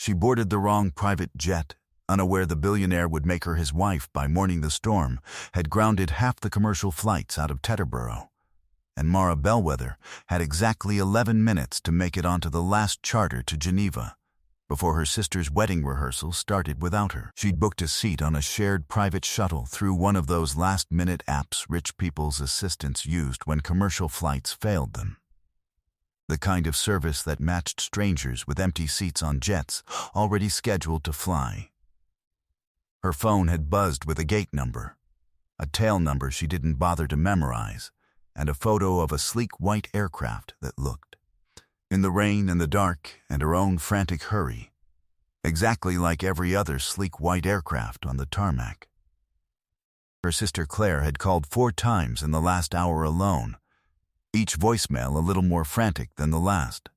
She boarded the wrong private jet, unaware the billionaire would make her his wife by morning the storm, had grounded half the commercial flights out of Teterboro. And Mara Bellwether had exactly 11 minutes to make it onto the last charter to Geneva, before her sister's wedding rehearsal started without her. She'd booked a seat on a shared private shuttle through one of those last-minute apps rich people's assistants used when commercial flights failed them. The kind of service that matched strangers with empty seats on jets already scheduled to fly. Her phone had buzzed with a gate number, a tail number she didn't bother to memorize, and a photo of a sleek white aircraft that looked, in the rain and the dark and her own frantic hurry, exactly like every other sleek white aircraft on the tarmac. Her sister Claire had called 4 times in the last hour alone, each voicemail a little more frantic than the last,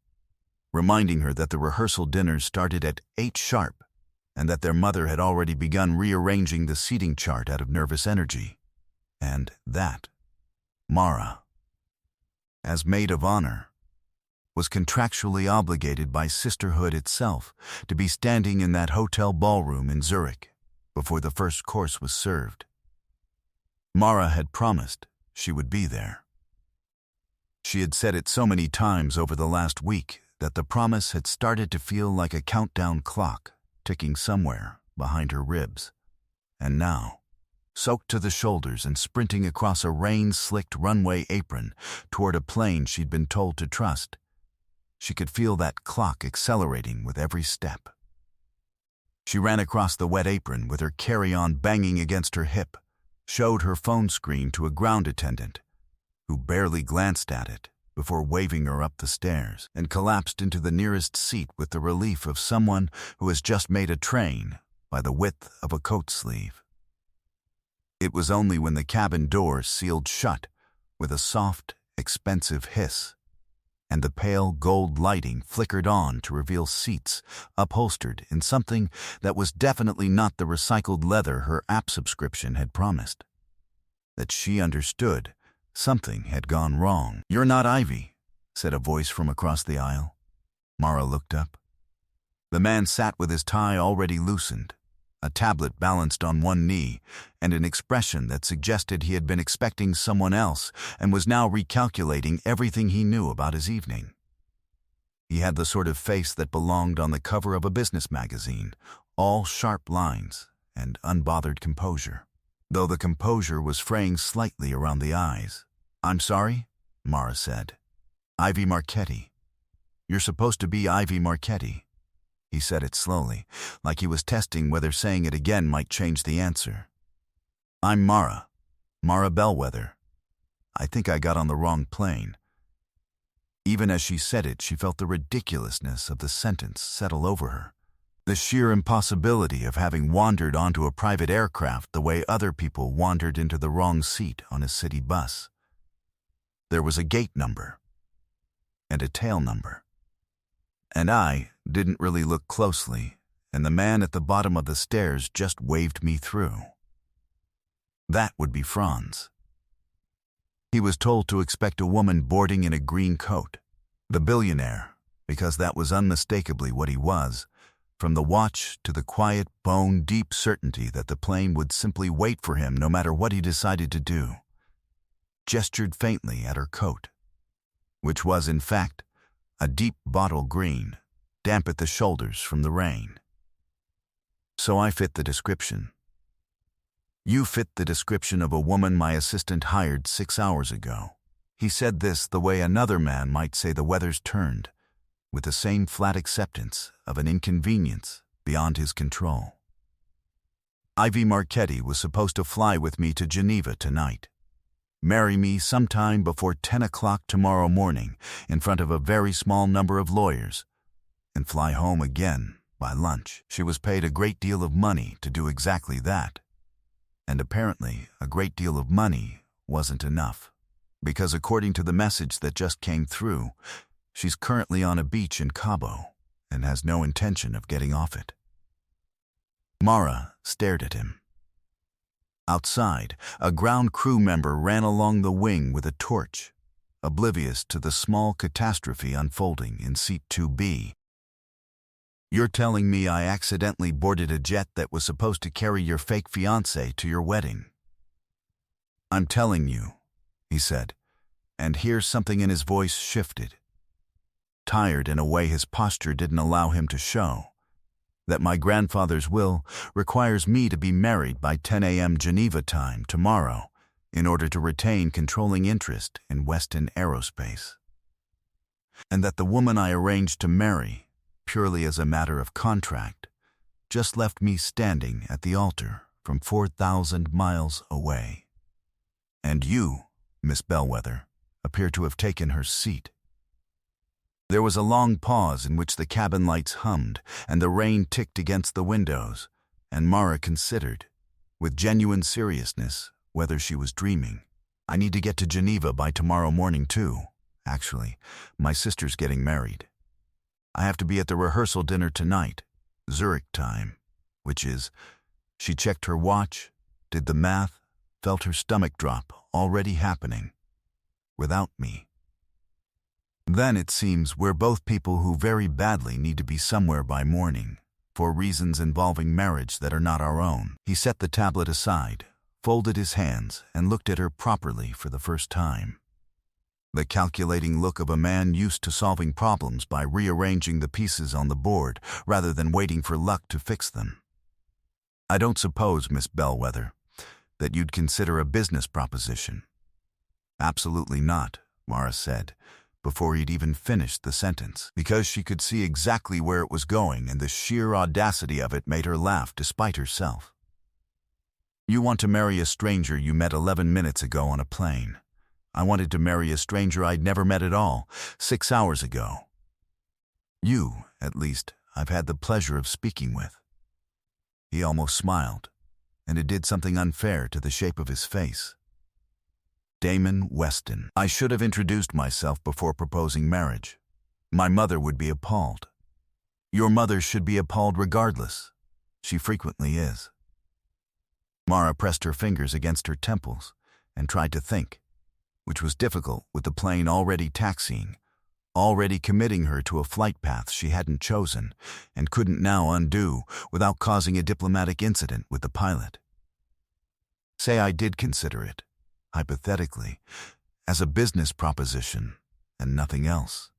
reminding her that the rehearsal dinners started at 8 sharp and that their mother had already begun rearranging the seating chart out of nervous energy, and that Mara, as maid of honor, was contractually obligated by sisterhood itself to be standing in that hotel ballroom in Zurich before the first course was served. Mara had promised she would be there. She had said it so many times over the last week that the promise had started to feel like a countdown clock ticking somewhere behind her ribs. And now, soaked to the shoulders and sprinting across a rain-slicked runway apron toward a plane she'd been told to trust, she could feel that clock accelerating with every step. She ran across the wet apron with her carry-on banging against her hip, showed her phone screen to a ground attendant, who barely glanced at it before waving her up the stairs, and collapsed into the nearest seat with the relief of someone who has just made a train by the width of a coat sleeve. It was only when the cabin doors sealed shut with a soft, expensive hiss, and the pale gold lighting flickered on to reveal seats upholstered in something that was definitely not the recycled leather her app subscription had promised, that she understood something had gone wrong. "You're not Ivy," said a voice from across the aisle. Mara looked up. The man sat with his tie already loosened, a tablet balanced on one knee, and an expression that suggested he had been expecting someone else and was now recalculating everything he knew about his evening. He had the sort of face that belonged on the cover of a business magazine, all sharp lines and unbothered composure, though the composure was fraying slightly around the eyes. "I'm sorry," Mara said. "Ivy Marchetti. You're supposed to be Ivy Marchetti." He said it slowly, like he was testing whether saying it again might change the answer. "I'm Mara Bellwether. I think I got on the wrong plane." Even as she said it, she felt the ridiculousness of the sentence settle over her. The sheer impossibility of having wandered onto a private aircraft the way other people wandered into the wrong seat on a city bus. There was a gate number and a tail number. And I didn't really look closely, and the man at the bottom of the stairs just waved me through. That would be Franz. He was told to expect a woman boarding in a green coat, the billionaire, because that was unmistakably what he was, from the watch to the quiet, bone-deep certainty that the plane would simply wait for him no matter what he decided to do. Gestured faintly at her coat, which was, in fact, a deep bottle green, damp at the shoulders from the rain. "So I fit the description." "You fit the description of a woman my assistant hired 6 hours ago." He said this the way another man might say the weather's turned, with the same flat acceptance of an inconvenience beyond his control. "Ivy Marchetti was supposed to fly with me to Geneva tonight, marry me sometime before 10 o'clock tomorrow morning in front of a very small number of lawyers, and fly home again by lunch. She was paid a great deal of money to do exactly that. And apparently a great deal of money wasn't enough, because according to the message that just came through, she's currently on a beach in Cabo and has no intention of getting off it." Mara stared at him. Outside, a ground crew member ran along the wing with a torch, oblivious to the small catastrophe unfolding in seat 2B. You're telling me I accidentally boarded a jet that was supposed to carry your fake fiancé to your wedding? I'm telling you, he said, and here something in his voice shifted. Tired in a way his posture didn't allow him to show, that my grandfather's will requires me to be married by 10 a.m. Geneva time tomorrow in order to retain controlling interest in Weston Aerospace. And that the woman I arranged to marry, purely as a matter of contract, just left me standing at the altar from 4,000 miles away. And you, Miss Bellwether, appear to have taken her seat. There was a long pause in which the cabin lights hummed and the rain ticked against the windows, and Mara considered, with genuine seriousness, whether she was dreaming. I need to get to Geneva by tomorrow morning too. Actually, my sister's getting married. I have to be at the rehearsal dinner tonight, Zurich time, which is... She checked her watch, did the math, felt her stomach drop, already happening. Without me. Then it seems we're both people who very badly need to be somewhere by morning, for reasons involving marriage that are not our own. He set the tablet aside, folded his hands, and looked at her properly for the first time. The calculating look of a man used to solving problems by rearranging the pieces on the board rather than waiting for luck to fix them. I don't suppose, Miss Bellwether, that you'd consider a business proposition. Absolutely not, Mara said, before he'd even finished the sentence, because she could see exactly where it was going, and the sheer audacity of it made her laugh despite herself. You want to marry a stranger you met 11 minutes ago on a plane. I wanted to marry a stranger I'd never met at all, 6 hours ago. You, at least, I've had the pleasure of speaking with. He almost smiled, and it did something unfair to the shape of his face. Damon Weston. I should have introduced myself before proposing marriage. My mother would be appalled. Your mother should be appalled regardless. She frequently is. Mara pressed her fingers against her temples and tried to think, which was difficult with the plane already taxiing, already committing her to a flight path she hadn't chosen and couldn't now undo without causing a diplomatic incident with the pilot. Say I did consider it, hypothetically, as a business proposition and nothing else.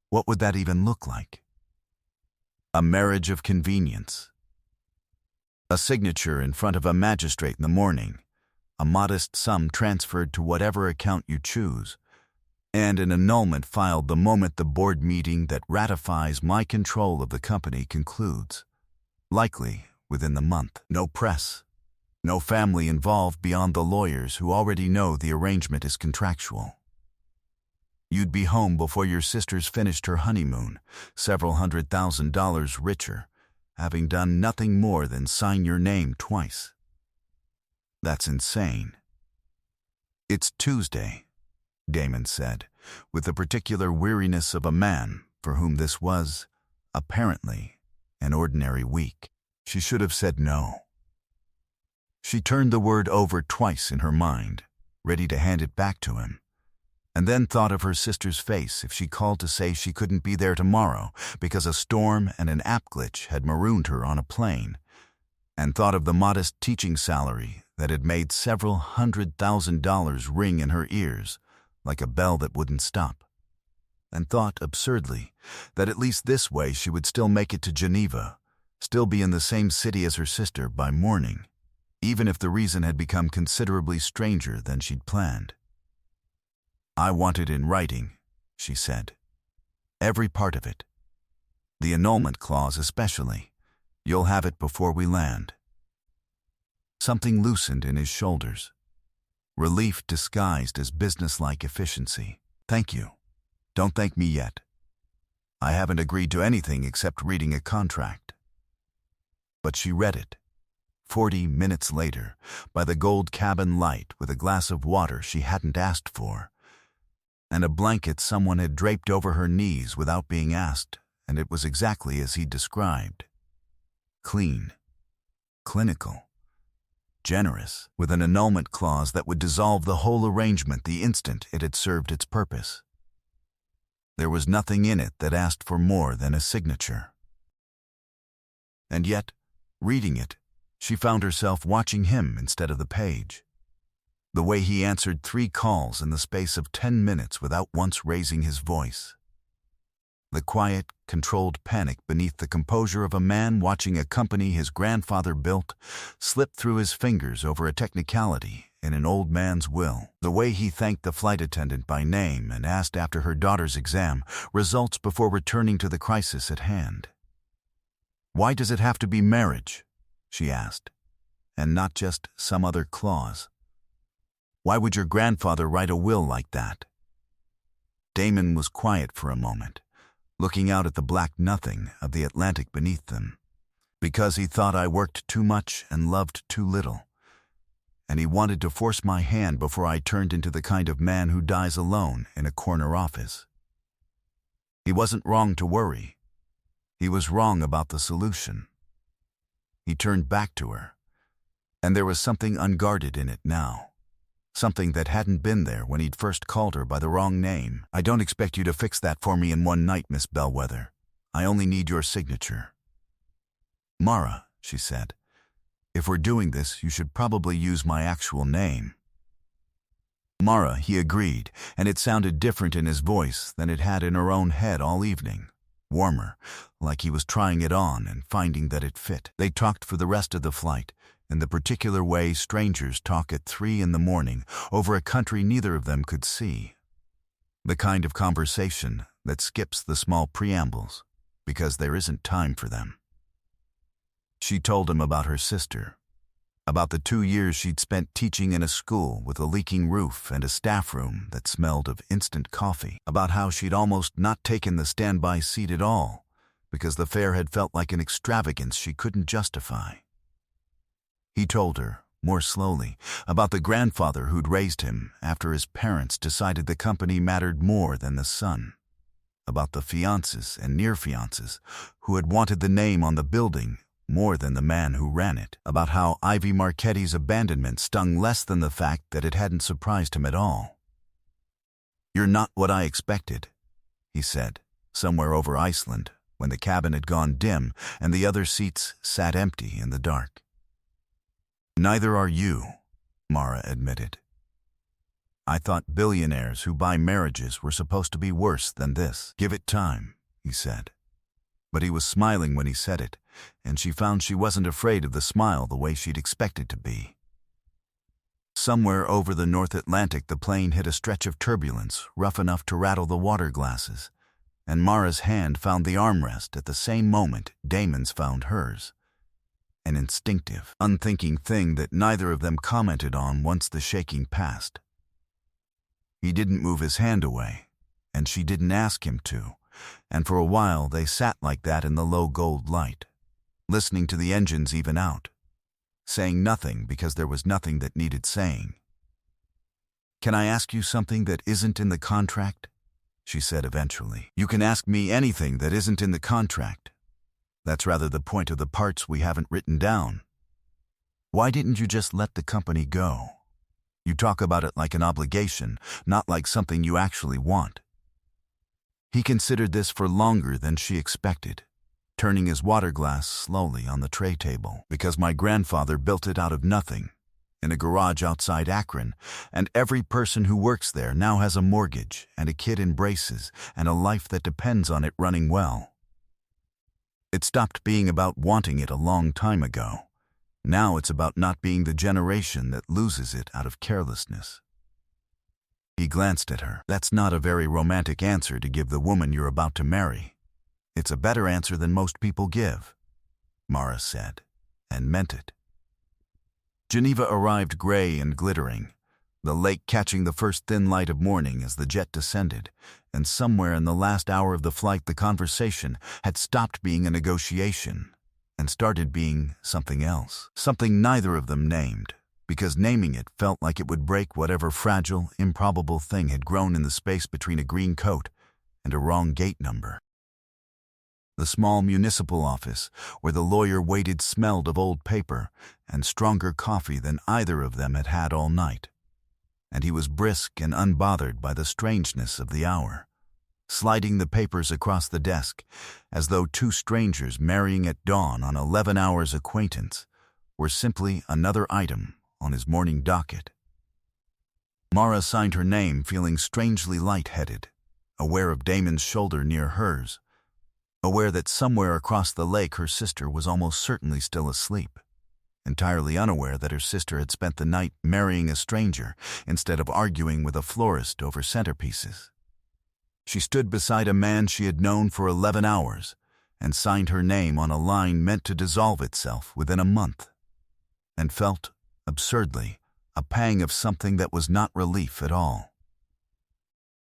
What would that even look like? A marriage of convenience. A signature in front of a magistrate in the morning, a modest sum transferred to whatever account you choose, and an annulment filed the moment the board meeting that ratifies my control of the company concludes, likely within the month. No press. No family involved beyond the lawyers who already know the arrangement is contractual. You'd be home before your sister's finished her honeymoon, several $100,000 richer, having done nothing more than sign your name twice. That's insane. It's Tuesday, Damon said, with the particular weariness of a man for whom this was, apparently, an ordinary week. She should have said no. She turned the word over twice in her mind, ready to hand it back to him, and then thought of her sister's face if she called to say she couldn't be there tomorrow because a storm and an app glitch had marooned her on a plane, and thought of the modest teaching salary that had made several $100,000 ring in her ears like a bell that wouldn't stop, and thought, absurdly, that at least this way she would still make it to Geneva, still be in the same city as her sister by morning, even if the reason had become considerably stranger than she'd planned. I want it in writing, she said. Every part of it. The annulment clause especially. You'll have it before we land. Something loosened in his shoulders. Relief disguised as businesslike efficiency. Thank you. Don't thank me yet. I haven't agreed to anything except reading a contract. But she read it. 40 minutes later, by the gold cabin light with a glass of water she hadn't asked for, and a blanket someone had draped over her knees without being asked, and it was exactly as he described. Clean. Clinical. Generous, with an annulment clause that would dissolve the whole arrangement the instant it had served its purpose. There was nothing in it that asked for more than a signature. And yet, reading it, she found herself watching him instead of the page. The way he answered 3 calls in the space of 10 minutes without once raising his voice. The quiet, controlled panic beneath the composure of a man watching a company his grandfather built slip through his fingers over a technicality in an old man's will. The way he thanked the flight attendant by name and asked after her daughter's exam results before returning to the crisis at hand. "Why does it have to be marriage?" she asked, "and not just some other clause? Why would your grandfather write a will like that?" Damon was quiet for a moment, looking out at the black nothing of the Atlantic beneath them. "Because he thought I worked too much and loved too little. And he wanted to force my hand before I turned into the kind of man who dies alone in a corner office. He wasn't wrong to worry. He was wrong about the solution." He turned back to her, and there was something unguarded in it now. Something that hadn't been there when he'd first called her by the wrong name. "I don't expect you to fix that for me in one night, Miss Bellwether. I only need your signature." "Mara," she said, "if we're doing this, you should probably use my actual name." "Mara," he agreed, and it sounded different in his voice than it had in her own head all evening. Warmer, like he was trying it on and finding that it fit. They talked for the rest of the flight, in the particular way strangers talk at 3 in the morning over a country neither of them could see. The kind of conversation that skips the small preambles because there isn't time for them. She told him about her sister, about the 2 years she'd spent teaching in a school with a leaking roof and a staff room that smelled of instant coffee, about how she'd almost not taken the standby seat at all because the fare had felt like an extravagance she couldn't justify. He told her, more slowly, about the grandfather who'd raised him after his parents decided the company mattered more than the son, about the fiancés and near-fiancés who had wanted the name on the building more than the man who ran it, about how Ivy Marchetti's abandonment stung less than the fact that it hadn't surprised him at all. "You're not what I expected," he said, somewhere over Iceland, when the cabin had gone dim and the other seats sat empty in the dark. "Neither are you," Mara admitted. "I thought billionaires who buy marriages were supposed to be worse than this." "Give it time," he said. But he was smiling when he said it, and she found she wasn't afraid of the smile the way she'd expected to be. Somewhere over the North Atlantic the plane hit a stretch of turbulence rough enough to rattle the water glasses, and Mara's hand found the armrest at the same moment Damon's found hers. An instinctive, unthinking thing that neither of them commented on once the shaking passed. He didn't move his hand away, and she didn't ask him to, and for a while they sat like that in the low gold light, listening to the engines even out, saying nothing because there was nothing that needed saying. "Can I ask you something that isn't in the contract?" she said eventually. "You can ask me anything that isn't in the contract. That's rather the point of the parts we haven't written down. Why didn't you just let the company go? You talk about it like an obligation, not like something you actually want." He considered this for longer than she expected, turning his water glass slowly on the tray table. "Because my grandfather built it out of nothing, in a garage outside Akron, and every person who works there now has a mortgage and a kid in braces and a life that depends on it running well. It stopped being about wanting it a long time ago. Now it's about not being the generation that loses it out of carelessness." He glanced at her. "That's not a very romantic answer to give the woman you're about to marry. It's a better answer than most people give," Mara said, and meant it. Geneva arrived gray and glittering, the lake catching the first thin light of morning as the jet descended, and somewhere in the last hour of the flight the conversation had stopped being a negotiation and started being something else, something neither of them named, because naming it felt like it would break whatever fragile, improbable thing had grown in the space between a green coat and a wrong gate number. The small municipal office where the lawyer waited smelled of old paper and stronger coffee than either of them had had all night, and he was brisk and unbothered by the strangeness of the hour. sliding the papers across the desk, as though two strangers marrying at dawn on 11 hours acquaintance were simply another item on his morning docket. Mara signed her name, feeling strangely lightheaded, aware of Damon's shoulder near hers, aware that somewhere across the lake her sister was almost certainly still asleep, entirely unaware that her sister had spent the night marrying a stranger instead of arguing with a florist over centerpieces. She stood beside a man she had known for 11 hours and signed her name on a line meant to dissolve itself within a month, and felt, absurdly, a pang of something that was not relief at all.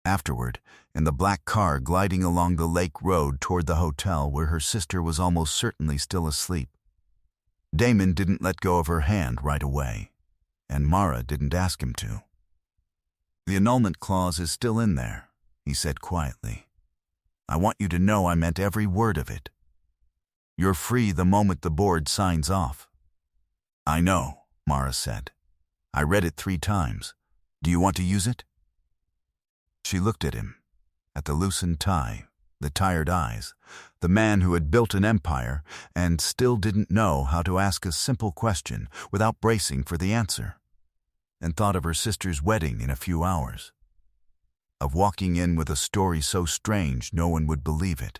Afterward, in the black car gliding along the lake road toward the hotel where her sister was almost certainly still asleep, Damon didn't let go of her hand right away, and Mara didn't ask him to. "The annulment clause is still in there," he said quietly. "I want you to know I meant every word of it. You're free the moment the board signs off." "I know," Mara said. "I read it 3 times. Do you want to use it?" She looked at him, at the loosened tie, the tired eyes, the man who had built an empire and still didn't know how to ask a simple question without bracing for the answer, and thought of her sister's wedding in a few hours, of walking in with a story so strange no one would believe it,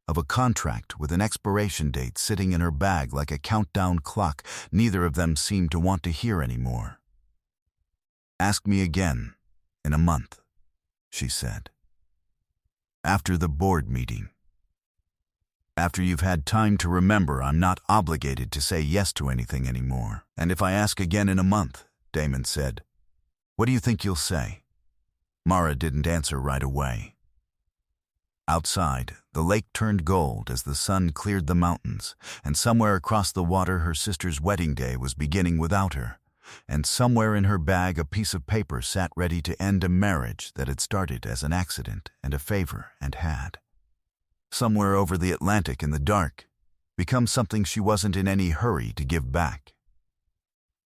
of a contract with an expiration date sitting in her bag like a countdown clock neither of them seemed to want to hear anymore. "Ask me again, in a month," she said. "After the board meeting. After you've had time to remember I'm not obligated to say yes to anything anymore. And if I ask again in a month," Damon said, "what do you think you'll say?" Mara didn't answer right away. Outside, the lake turned gold as the sun cleared the mountains, and somewhere across the water her sister's wedding day was beginning without her, and somewhere in her bag a piece of paper sat ready to end a marriage that had started as an accident and a favor and had, somewhere over the Atlantic in the dark, become something she wasn't in any hurry to give back.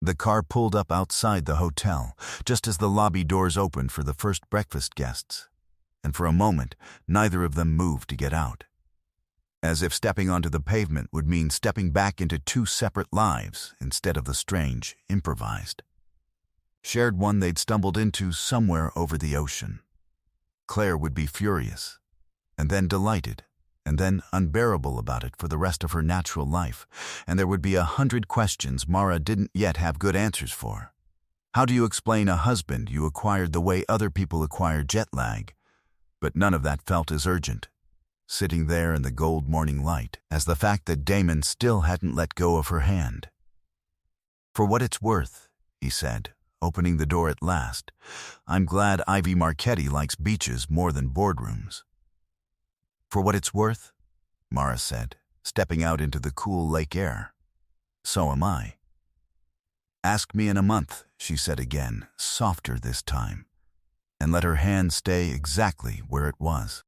The car pulled up outside the hotel, just as the lobby doors opened for the first breakfast guests, and for a moment neither of them moved to get out, as if stepping onto the pavement would mean stepping back into 2 separate lives instead of the strange, improvised, shared one they'd stumbled into somewhere over the ocean. Claire would be furious, and then delighted, and then unbearable about it for the rest of her natural life, and there would be 100 questions Mara didn't yet have good answers for. How do you explain a husband you acquired the way other people acquire jet lag? But none of that felt as urgent, sitting there in the gold morning light, as the fact that Damon still hadn't let go of her hand. "For what it's worth," he said, opening the door at last, "I'm glad Ivy Marchetti likes beaches more than boardrooms." "For what it's worth," Mara said, stepping out into the cool lake air. "So am I." "Ask me in a month," she said again, softer this time, and let her hand stay exactly where it was.